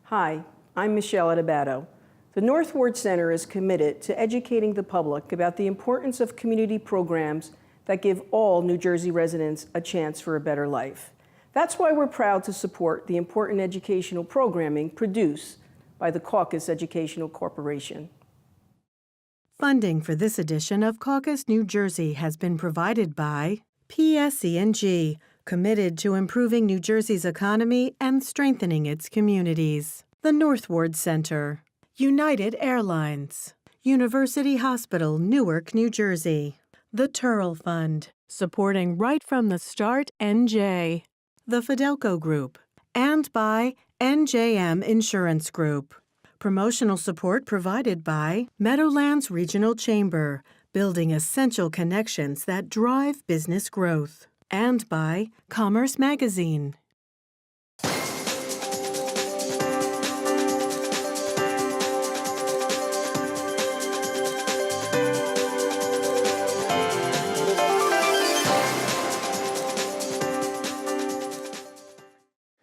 Hi, I'm Marcia Lyles. The North Ward Center is committed to educating the public about the importance of community programs that give all New Jersey residents a chance for a better life. That's why we're proud to support the important educational programming produced by the Caucus Educational Corporation. Funding for this edition of Caucus New Jersey has been provided by PSE&G, committed to improving New Jersey's economy and strengthening its communities. The North Ward Center, United Airlines, University Hospital, Newark, New Jersey, the Turl Fund, supporting Right from the Start NJ, the Fidelco Group, and by NJM Insurance Group. Promotional support provided by Meadowlands Regional Chamber, building essential connections that drive business growth, and by Commerce Magazine.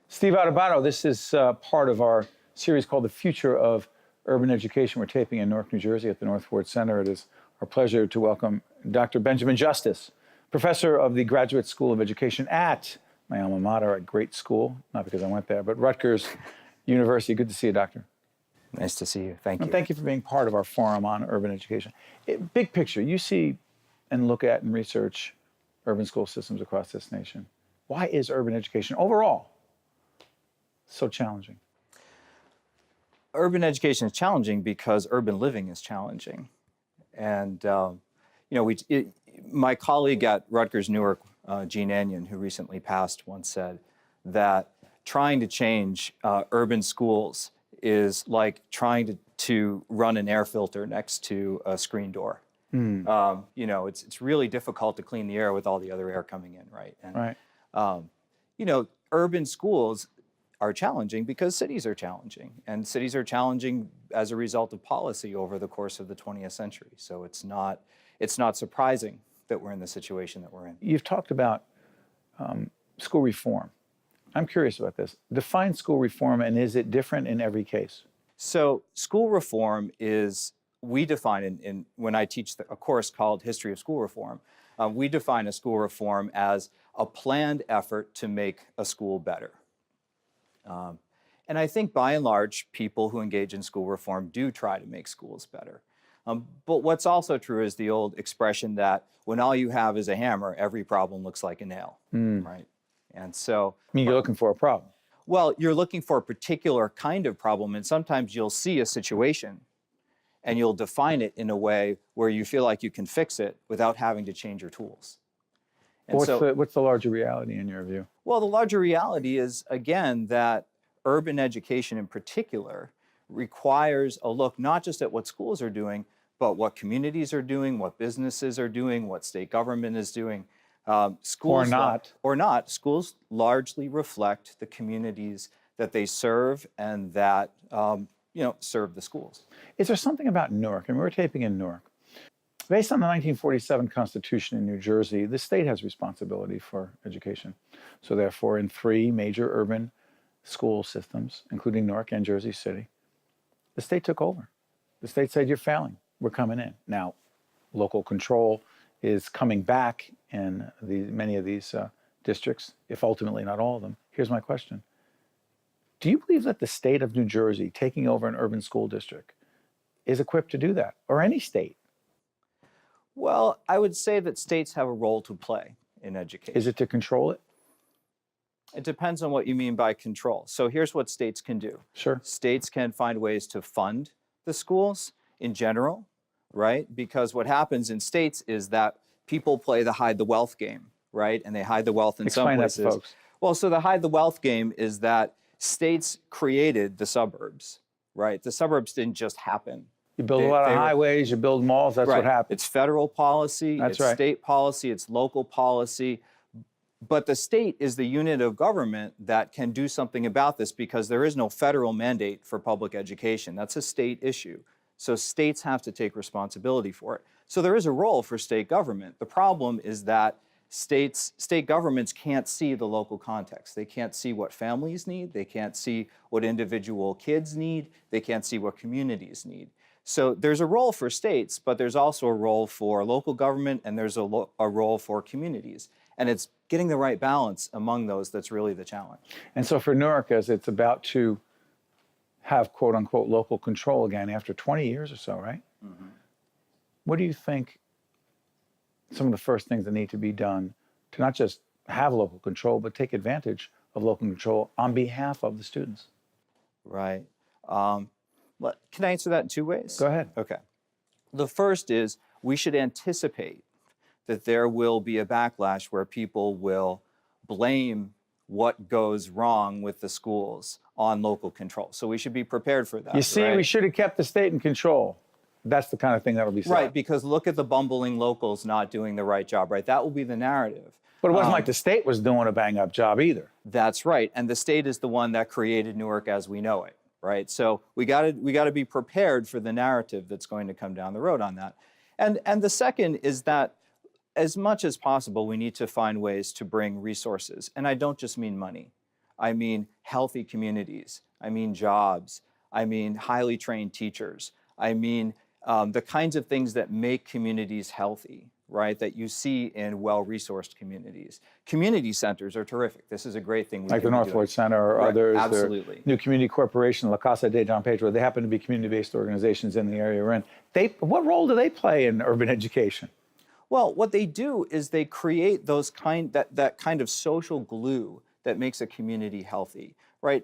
Steve Adubato, this is part of our series called The Future of Urban Education. We're taping in Newark, New Jersey at the North Ward Center. It is our pleasure to welcome Dr. Benjamin Justice, professor of the Graduate School of Education at my alma mater, a great school, not because I went there, but Rutgers University. Good to see you, doctor. Nice to see you. Thank you. And thank you for being part of our forum on urban education. Big picture, you see and look at and research urban school systems across this nation. Why is urban education overall so challenging? Urban education is challenging because urban living is challenging. And, my colleague at Rutgers Newark, Gene Anion, who recently passed, once said that trying to change urban schools is like trying to run an air filter next to a screen door. It's really difficult to clean the air with all the other air coming in, right? And, urban schools are challenging because cities are challenging, and cities are challenging as a result of policy over the course of the 20th century. So it's not surprising that we're in the situation that we're in. You've talked about school reform. I'm curious about this. Define school reform, and is it different in every case? So school reform is, we define when I teach a course called History of School Reform, we define a school reform as a planned effort to make a school better. And I think by and large, people who engage in school reform do try to make schools better. But what's also true is the old expression that when all you have is a hammer, every problem looks like a nail, right? And so— I mean, you're looking for a problem. Well, you're looking for a particular kind of problem, and sometimes you'll see a situation and you'll define it in a way where you feel like you can fix it without having to change your tools. And what's the larger reality in your view? Well, the larger reality is, again, that urban education in particular requires a look not just at what schools are doing, but what communities are doing, what businesses are doing, what state government is doing. Schools or not. Schools largely reflect the communities that they serve and that serve the schools. Is there something about Newark, and we're taping in Newark, based on the 1947 Constitution in New Jersey, the state has responsibility for education. So therefore, in 3 major urban school systems, including Newark and Jersey City, the state took over. The state said, you're failing, we're coming in. Now, local control is coming back in many of these districts, if ultimately not all of them. Here's my question. Do you believe that the state of New Jersey taking over an urban school district is equipped to do that, or any state? Well, I would say that states have a role to play in education. Is it to control it? It depends on what you mean by control. So here's what states can do. Sure. States can find ways to fund the schools in general, right? Because what happens in states is that people play the hide the wealth game, right? And they hide the wealth in some places. Explain that to folks. Well, so the hide the wealth game is that states created the suburbs, right? The suburbs didn't just happen. You build a lot of highways, you build malls, that's what happens. It's federal policy, it's state policy, it's local policy. But the state is the unit of government that can do something about this because there is no federal mandate for public education. That's a state issue. So states have to take responsibility for it. So there is a role for state government. The problem is that state governments can't see the local context. They can't see what families need. They can't see what individual kids need. They can't see what communities need. So there's a role for states, but there's also a role for local government, and there's a role for communities. And it's getting the right balance among those that's really the challenge. And so for Newark, as it's about to have quote unquote local control again after 20 years or so, right? Mm-hmm. What do you think some of the first things that need to be done to not just have local control, but take advantage of local control on behalf of the students? Right. Can I answer that in two ways? Go ahead. Okay. The first is we should anticipate that there will be a backlash where people will blame what goes wrong with the schools on local control. So we should be prepared for that. You see, right? we should have kept the state in control. That's the kind of thing that'll be said. Right, because look at the bumbling locals not doing the right job, right? That will be the narrative. But it wasn't like the state was doing a bang-up job either. That's right, and the state is the one that created Newark as we know it, right? So we got to be prepared for the narrative that's going to come down the road on that. And the second is that as much as possible, we need to find ways to bring resources. And I don't just mean money. I mean healthy communities. I mean jobs. I mean highly trained teachers. I mean the kinds of things that make communities healthy, right, that you see in well-resourced communities. Community centers are terrific. This is a great thing. Like the Northward Center or right. others. Absolutely. New Community Corporation, La Casa de Don Pedro, they happen to be community-based organizations in the area we're in. What role do they play in urban education? Well, what they do is they create those that kind of social glue that makes a community healthy, right?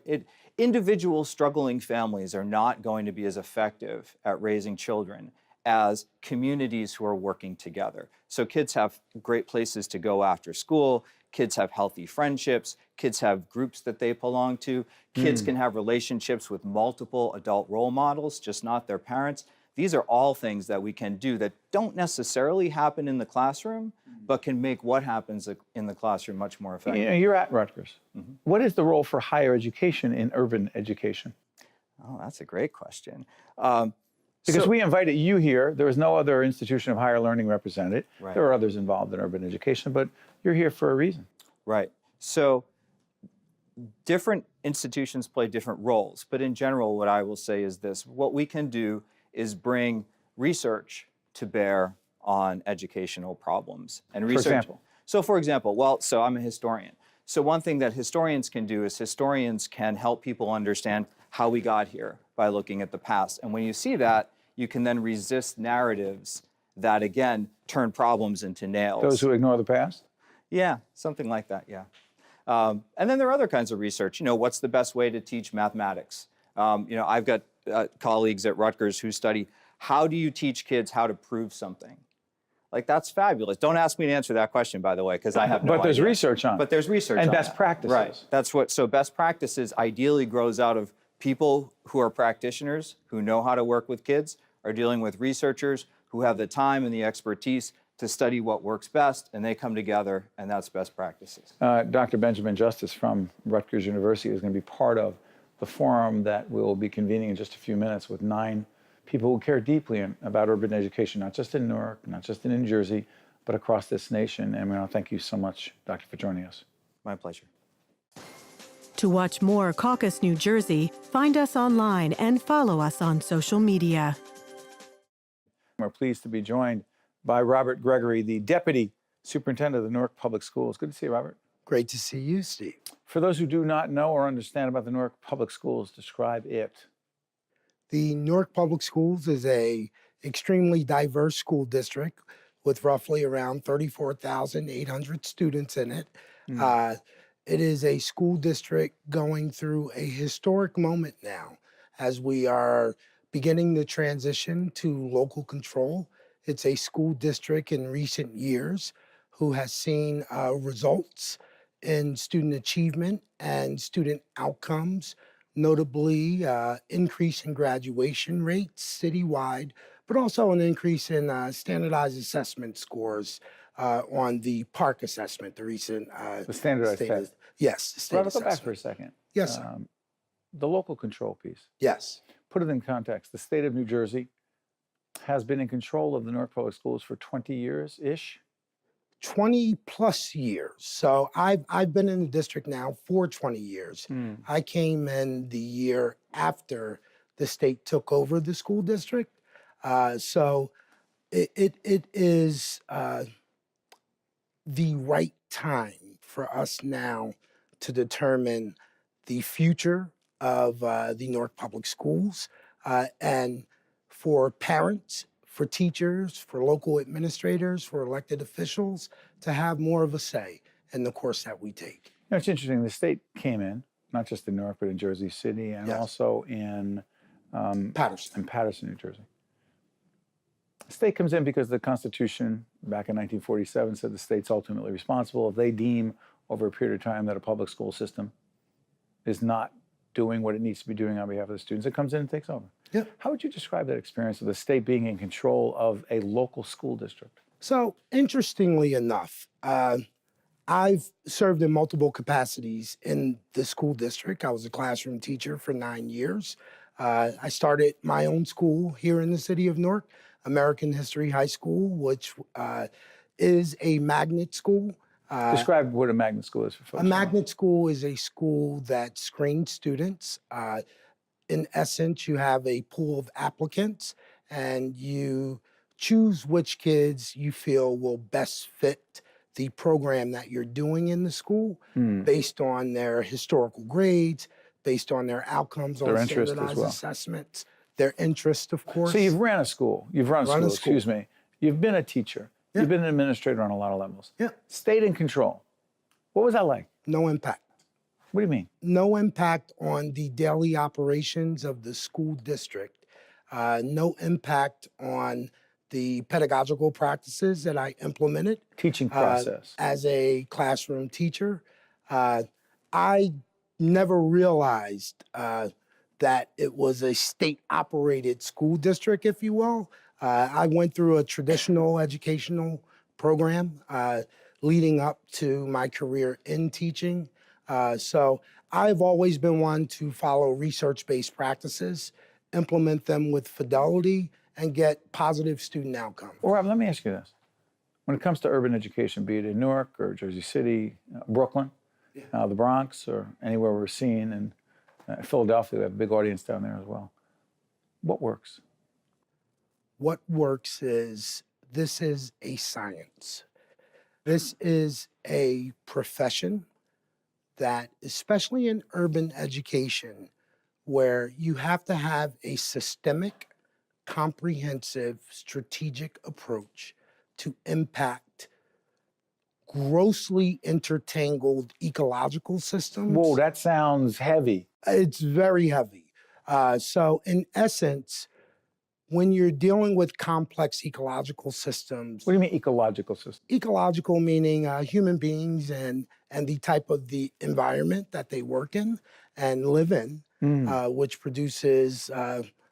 Individual struggling families are not going to be as effective at raising children as communities who are working together. So kids have great places to go after school, kids have healthy friendships, kids have groups that they belong to, kids can have relationships with multiple adult role models, just not their parents. These are all things that we can do that don't necessarily happen in the classroom, but can make what happens in the classroom much more effective. You know, you're at Rutgers. Mm-hmm. What is the role for higher education in urban education? Oh, that's a great question. Because we invited you here. There was no other institution of higher learning represented. Right. There are others involved in urban education, but you're here for a reason. Right. So different institutions play different roles, but in general, what I will say is this. What we can do is bring research to bear on educational problems. And research, for example? So for example, so I'm a historian. So one thing that historians can do is historians can help people understand how we got here by looking at the past. And when you see that, you can then resist narratives that, again, turn problems into nails. Those who ignore the past? Yeah, something like that, yeah. And then there are other kinds of research. You know, what's the best way to teach mathematics? I've got colleagues at Rutgers who study how do you teach kids how to prove something. Like, that's fabulous. Don't ask me to answer that question, by the way, because I have no idea. But there's research on it. But there's research on and best that. practices. Right. So best practices ideally grows out of people who are practitioners, who know how to work with kids, are dealing with researchers who have the time and the expertise to study what works best, and they come together, and that's best practices. Dr. Benjamin Justice from Rutgers University is going to be part of the forum that we'll be convening in just a few minutes with 9 people who care deeply about urban education, not just in Newark, not just in New Jersey, but across this nation. And we want to thank you so much, Doctor, for joining us. My pleasure. To watch more Caucus New Jersey, find us online and follow us on social media. We're pleased to be joined by Robert Gregory, the Deputy Superintendent of the Newark Public Schools. Good to see you, Robert. Great to see you, Steve. For those who do not know or understand about the Newark Public Schools, describe it. The Newark Public Schools is a extremely diverse school district with roughly around 34,800 students in it. It is a school district going through a historic moment now as we are beginning the transition to local control. It's a school district in recent years who has seen results in student achievement and student outcomes, notably increase in graduation rates citywide, but also an increase in standardized assessment scores on the PARC assessment, the recent The standardized test. Yes, the state Robert, go back assessment. for a second. Yes, sir. The local control piece. Yes. Put it in context. The state of New Jersey has been in control of the Newark Public Schools for 20 years-ish. 20 plus years. So I've been in the district now for 20 years. I came in the year after the state took over the school district. So it is the right time for us now to determine the future of the Newark Public Schools, and for parents, for teachers, for local administrators, for elected officials to have more of a say in the course that we take. You know, it's interesting. The state came in, not just in Newark, but in Jersey City and Yes. also in Patterson. New Jersey. The state comes in because the Constitution back in 1947 said the state's ultimately responsible if they deem over a period of time that a public school system is not doing what it needs to be doing on behalf of the students. It comes in and takes over. Yeah. How would you describe that experience of the state being in control of a local school district? So interestingly enough, I've served in multiple capacities in the school district. I was a classroom teacher for 9 years. I started my own school here in the city of Newark, American History High School, which is a magnet school. Describe what a magnet school is for folks. A magnet school is a school that screens students. In essence, you have a pool of applicants and you choose which kids you feel will best fit the program that you're doing in the school based on their historical grades, based on their outcomes on standardized assessments, their interest, of course. So you've ran a school. You've run a school, excuse me. You've been a teacher. Yeah. You've been an administrator on a lot of levels. Yeah. State in control. What was that like? No impact. What do you mean? No impact on the daily operations of the school district. No impact on the pedagogical practices that I implemented. Teaching process. As a classroom teacher. I never realized that it was a state-operated school district, if you will. I went through a traditional educational program leading up to my career in teaching. So I've always been one to follow research-based practices, implement them with fidelity, and get positive student outcomes. Well, Rob, let me ask you this. When it comes to urban education, be it in Newark or Jersey City, Brooklyn, the Bronx, or anywhere we're seeing, and Philadelphia, we have a big audience down there as well. What works? What works is this is a science. This is a profession that, especially in urban education, where you have to have a systemic, comprehensive, strategic approach to impact grossly intertangled ecological systems. Whoa, that sounds heavy. It's very heavy. So in essence, when you're dealing with complex ecological systems. What do you mean ecological system? Ecological meaning human beings and the type of the environment that they work in and live in, which produces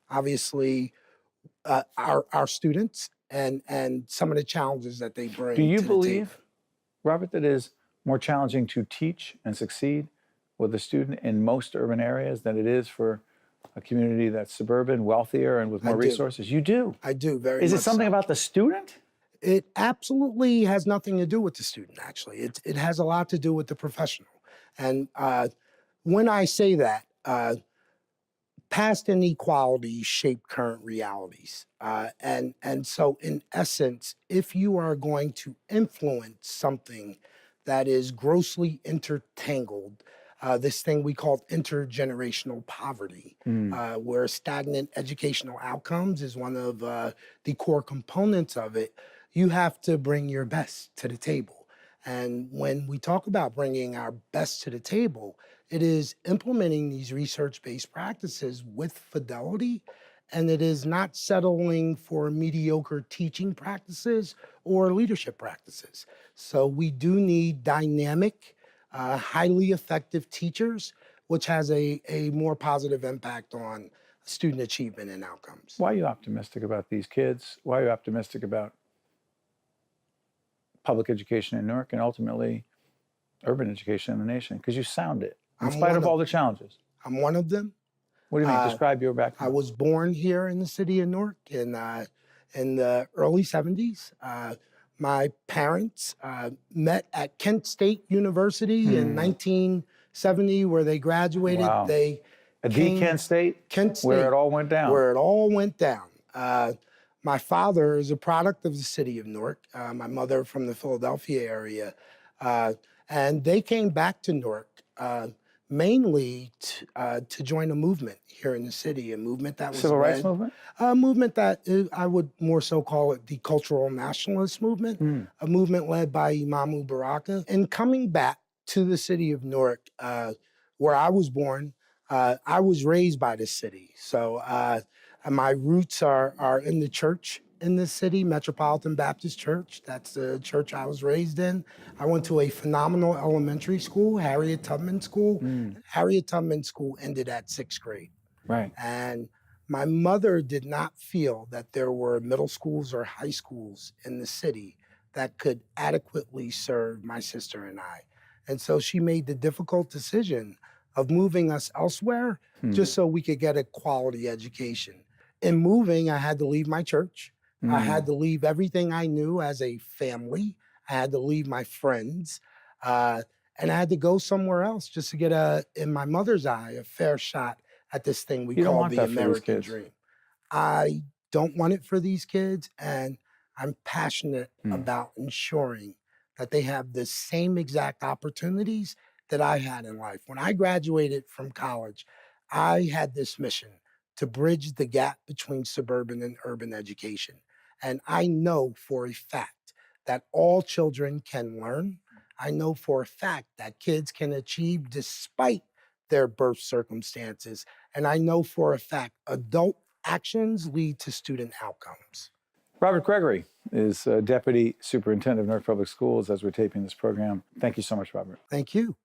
obviously our students and some of the challenges that they bring. Do you to the believe, table. Robert, that it is more challenging to teach and succeed with a student in most urban areas than it is for a community that's suburban, wealthier, and with more resources? You do? I do, very much. Is it something about the student? It absolutely has nothing to do with the student, actually. It has a lot to do with the professional. And when I say that, past inequalities shape current realities. And so in essence, if you are going to influence something that is grossly intertangled, this thing we call intergenerational poverty, where stagnant educational outcomes is one of the core components of it, you have to bring your best to the table. And when we talk about bringing our best to the table, it is implementing these research-based practices with fidelity, and it is not settling for mediocre teaching practices or leadership practices. So we do need dynamic, highly effective teachers, which has a more positive impact on student achievement and outcomes. Why are you optimistic about these kids? Why are you optimistic about public education in Newark and ultimately urban education in the nation? Because you sound it, in spite of all the challenges. I'm one of them. What do you mean? Describe your background. I was born here in the city of Newark in the early 70s. My parents met at Kent State University in 1970, where they graduated. Wow. They At the Kent State? Kent State. Where it all went down. Where it all went down. My father is a product of the city of Newark. My mother from the Philadelphia area. And they came back to Newark mainly to join a movement here in the city, a movement that was Civil rights movement? A movement that I would more so call it the cultural nationalist movement, a movement led by Imamu Baraka. And coming back to the city of Newark, where I was born, I was raised by the city. So my roots are in the church in this city, Metropolitan Baptist Church. That's the church I was raised in. I went to a phenomenal elementary school, Harriet Tubman School. Harriet Tubman School ended at 6th grade. Right. And my mother did not feel that there were middle schools or high schools in the city that could adequately serve my sister and I. And so she made the difficult decision of moving us elsewhere just so we could get a quality education. In moving, I had to leave my church. I had to leave everything I knew as a family. I had to leave my friends. And I had to go somewhere else just to get in my mother's eye, a fair shot at this thing we call the American dream. I don't want it for these kids, and I'm passionate about ensuring that they have the same exact opportunities that I had in life. When I graduated from college, I had this mission to bridge the gap between suburban and urban education. And I know for a fact that all children can learn. I know for a fact that kids can achieve despite their birth circumstances. And I know for a fact adult actions lead to student outcomes. Robert Gregory is Deputy Superintendent of Newark Public Schools as we're taping this program. Thank you so much, Robert. Thank you.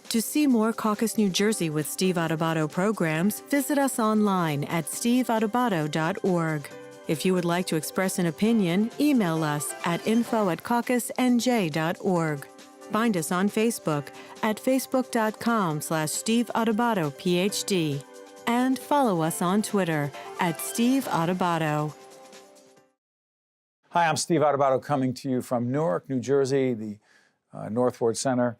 To see more Caucus New Jersey with Steve Adubato programs, visit us online at steveadubato.org. If you would like to express an opinion, email us at info@caucusnj.org. Find us on Facebook at facebook.com/Steve Adubato PhD. And follow us on Twitter at Steve Adubato. Hi, I'm Steve Adubato coming to you from Newark, New Jersey, the North Ward Center,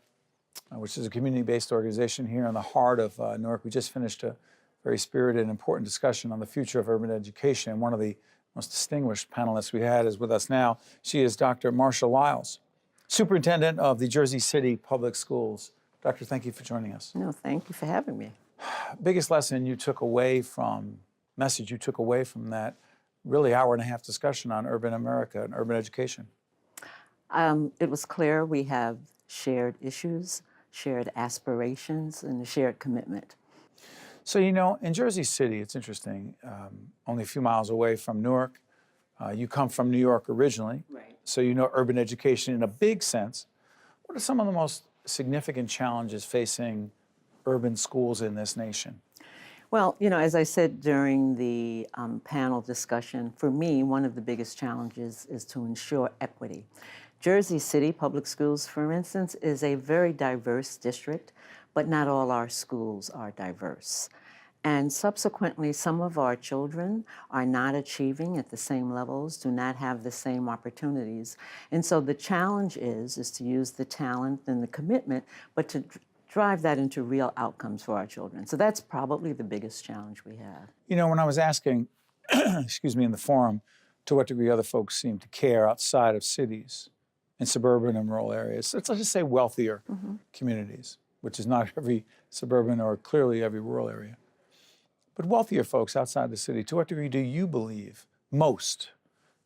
which is a community-based organization here in the heart of Newark. We just finished a very spirited and important discussion on the future of urban education. And one of the most distinguished panelists we had is with us now. She is Dr. Marcia Lyles, Superintendent of the Jersey City Public Schools. Doctor, thank you for joining us. No, thank you for having me. Biggest lesson you took away from, message you took away from that really hour-and-a-half discussion on urban America and urban education? It was clear we have shared issues, shared aspirations, and a shared commitment. So, you know, in Jersey City, it's interesting, only a few miles away from Newark. You come from New York originally, Right. So you know urban education in a big sense. What are some of the most significant challenges facing urban schools in this nation? Well, you know, as I said during the panel discussion, for me, one of the biggest challenges is to ensure equity. Jersey City Public Schools, for instance, is a very diverse district, but not all our schools are diverse. And subsequently, some of our children are not achieving at the same levels, do not have the same opportunities. And so the challenge is to use the talent and the commitment, but to drive that into real outcomes for our children. So that's probably the biggest challenge we have. You know, when I was asking, excuse me, in the forum, to what degree other folks seem to care outside of cities, in suburban and rural areas, let's just say wealthier communities, which is not every suburban or clearly every rural area. But wealthier folks outside the city, to what degree do you believe most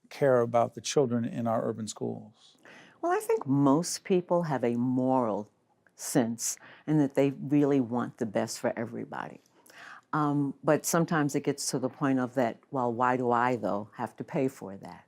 care about the children in our urban schools? Well, I think most people have a moral sense and that they really want the best for everybody. But sometimes it gets to the point of that, well, why do I, though, have to pay for that?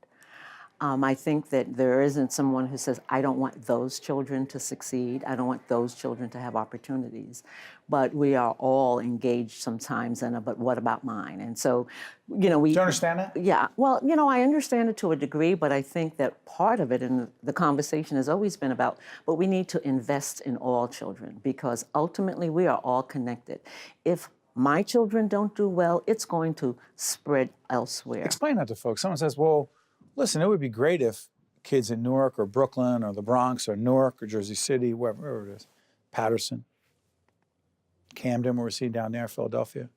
I think that there isn't someone who says, I don't want those children to succeed. I don't want those children to have opportunities. But we are all engaged sometimes in a, but what about mine? And so, you know, we— Do you understand that? Yeah. Well, you know, I understand it to a degree, but I think that part of it in the conversation has always been about, but we need to invest in all children because ultimately we are all connected. If my children don't do well, it's going to spread elsewhere. Explain that to folks. Someone says, well, listen, it would be great if kids in Newark or Brooklyn or the Bronx or Newark or Jersey City, wherever it is, Patterson, Camden, where we're seeing down there, Philadelphia.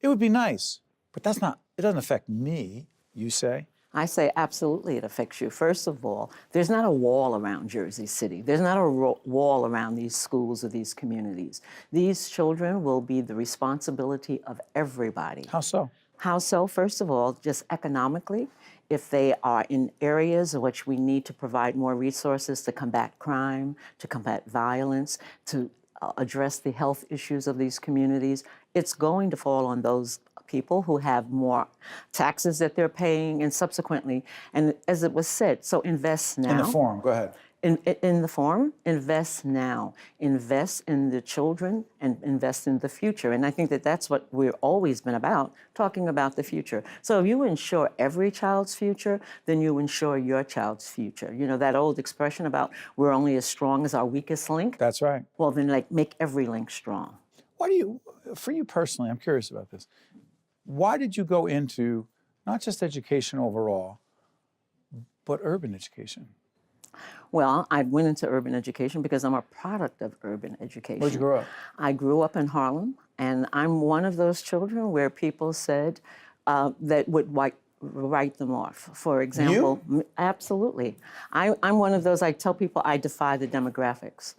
It would be nice, but it doesn't affect me, you say? I say absolutely it affects you. First of all, there's not a wall around Jersey City. There's not a wall around these schools or these communities. These children will be the responsibility of everybody. How so? How so? First of all, just economically, if they are in areas in which we need to provide more resources to combat crime, to combat violence, to address the health issues of these communities, it's going to fall on those people who have more taxes that they're paying, and subsequently, and as it was said, so invest now. In the forum, go ahead. In the forum, invest now. Invest in the children and invest in the future. And I think that that's what we've always been about, talking about the future. So if you ensure every child's future, then you ensure your child's future. You know, that old expression about we're only as strong as our weakest link? That's right. Well, then, like, make every link strong. For you personally, I'm curious about this. Why did you go into not just education overall, but urban education? Well, I went into urban education because I'm a product of urban education. Where'd you grow up? I grew up in Harlem, and I'm one of those children where people said that would write them off. For example, absolutely. I'm one of those, I tell people I defy the demographics.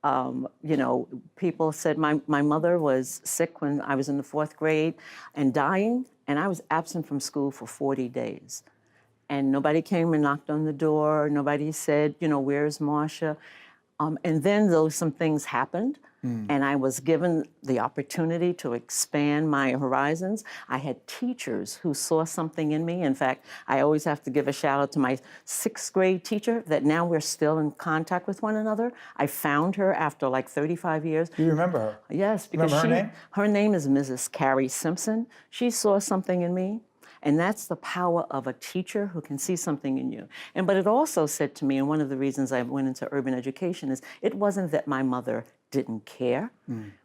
You know, people said my mother was sick when I was in the 4th grade and dying, and I was absent from school for 40 days. And nobody came and knocked on the door. Nobody said, you know, where's Marcia? And then some things happened, and I was given the opportunity to expand my horizons. I had teachers who saw something in me. In fact, I always have to give a shout out to my 6th grade teacher that now we're still in contact with one another. I found her after like 35 years. Do you remember her? Yes, because remember her name? Her name is Mrs. Carrie Simpson. She saw something in me. And that's the power of a teacher who can see something in you. But it also said to me, and one of the reasons I went into urban education is it wasn't that my mother didn't care.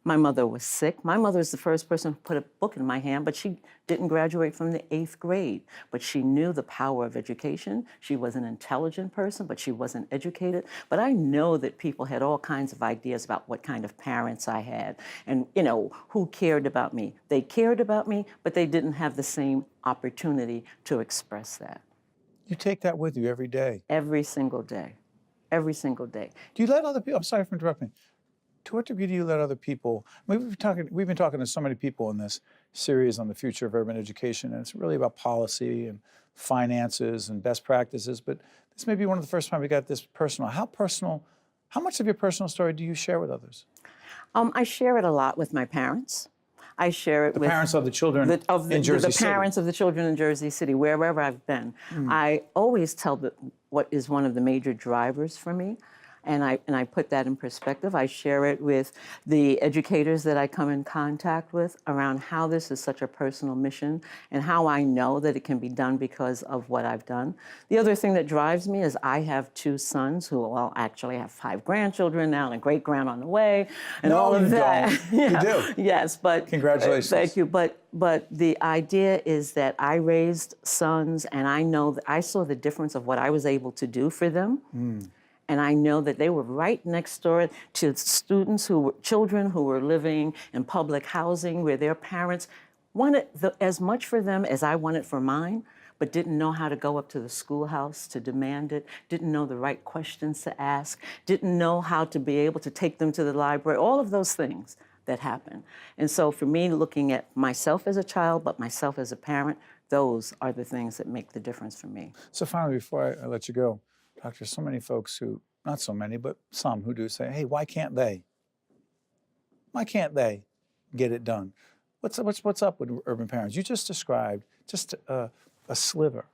My mother was sick. My mother was the first person who put a book in my hand, but she didn't graduate from the 8th grade. But she knew the power of education. She was an intelligent person, but she wasn't educated. But I know that people had all kinds of ideas about what kind of parents I had and, you know, who cared about me. They cared about me, but they didn't have the same opportunity to express that. You take that with you every day. Every single day. Every single day. Do you let other people, I'm sorry for interrupting. To what degree do you let other people, we've been talking to so many people in this series on the future of urban education, and it's really about policy and finances and best practices, but this may be one of the first times we got this personal. How much of your personal story do you share with others? I share it a lot with my parents. I share it with parents of the children in Jersey City. The parents of the children in Jersey City, wherever I've been. I always tell what is one of the major drivers for me. And I put that in perspective. I share it with the educators that I come in contact with around how this is such a personal mission and how I know that it can be done because of what I've done. The other thing that drives me is I have 2 sons who, well, actually have 5 grandchildren now and a great-grand on the way and all of that. You do? Yes, but... Congratulations. Thank you. But the idea is that I raised sons, and I know that I saw the difference of what I was able to do for them. And I know that they were right next door to children who were living in public housing where their parents wanted as much for them as I wanted for mine, but didn't know how to go up to the schoolhouse to demand it, didn't know the right questions to ask, didn't know how to be able to take them to the library, all of those things that happen. And so for me, looking at myself as a child, but myself as a parent, those are the things that make the difference for me. So finally, before I let you go, Doctor, so many folks who, not so many, but some who do say, hey, why can't they? Why can't they get it done? What's up with urban parents? You just described just a sliver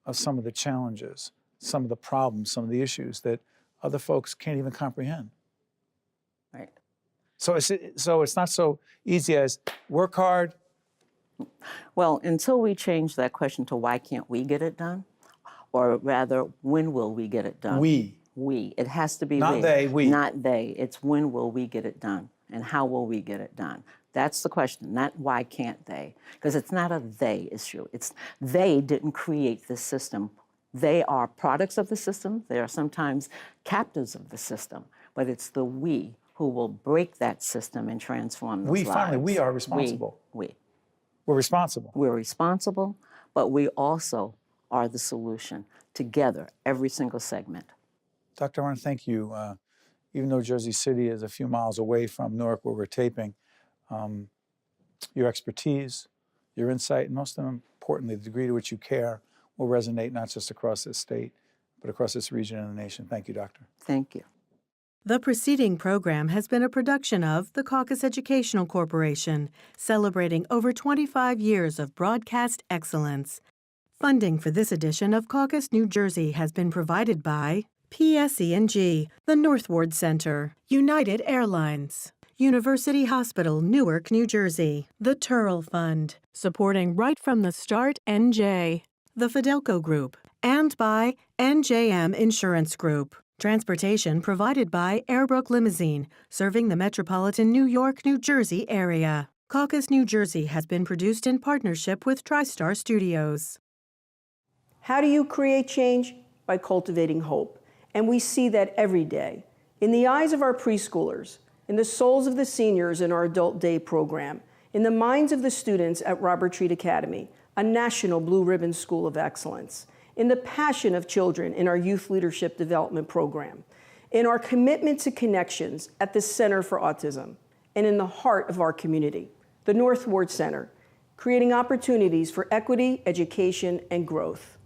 of some of the challenges, some of the problems, some of the issues that other folks can't even comprehend. Right. So it's not so easy as work hard. Well, until we change that question to why can't we get it done, or rather, when will we get it done? We. It has to be not we. They, we. Not they. It's when will we get it done, and how will we get it done? That's the question, not why can't they, because it's not a they issue. It's they didn't create this system. They are products of the system. They are sometimes captives of the system, but it's the we who will break that system and transform those lives. Finally, we are responsible. We're responsible. We're responsible, but we also are the solution together, every single segment. Doctor, I want to thank you. Even though Jersey City is a few miles away from Newark where we're taping, your expertise, your insight, and most importantly, the degree to which you care will resonate not just across this state, but across this region and the nation. Thank you, Doctor. Thank you. The preceding program has been a production of the Caucus Educational Corporation, celebrating over 25 years of broadcast excellence. Funding for this edition of Caucus New Jersey has been provided by PSE&G, the North Ward Center, United Airlines, University Hospital, Newark, New Jersey, the Turrell Fund, supporting Right from the Start NJ, the Fidelco Group, and by NJM Insurance Group. Transportation provided by Airbrook Limousine, serving the metropolitan New York, New Jersey area. Caucus New Jersey has been produced in partnership with TriStar Studios. How do you create change? By cultivating hope. And we see that every day. In the eyes of our preschoolers, in the souls of the seniors in our Adult Day program, in the minds of the students at Robert Treat Academy, a national Blue Ribbon School of Excellence, in the passion of children in our Youth Leadership Development Program, in our commitment to connections at the Center for Autism, and in the heart of our community, the North Ward Center, creating opportunities for equity, education, and growth.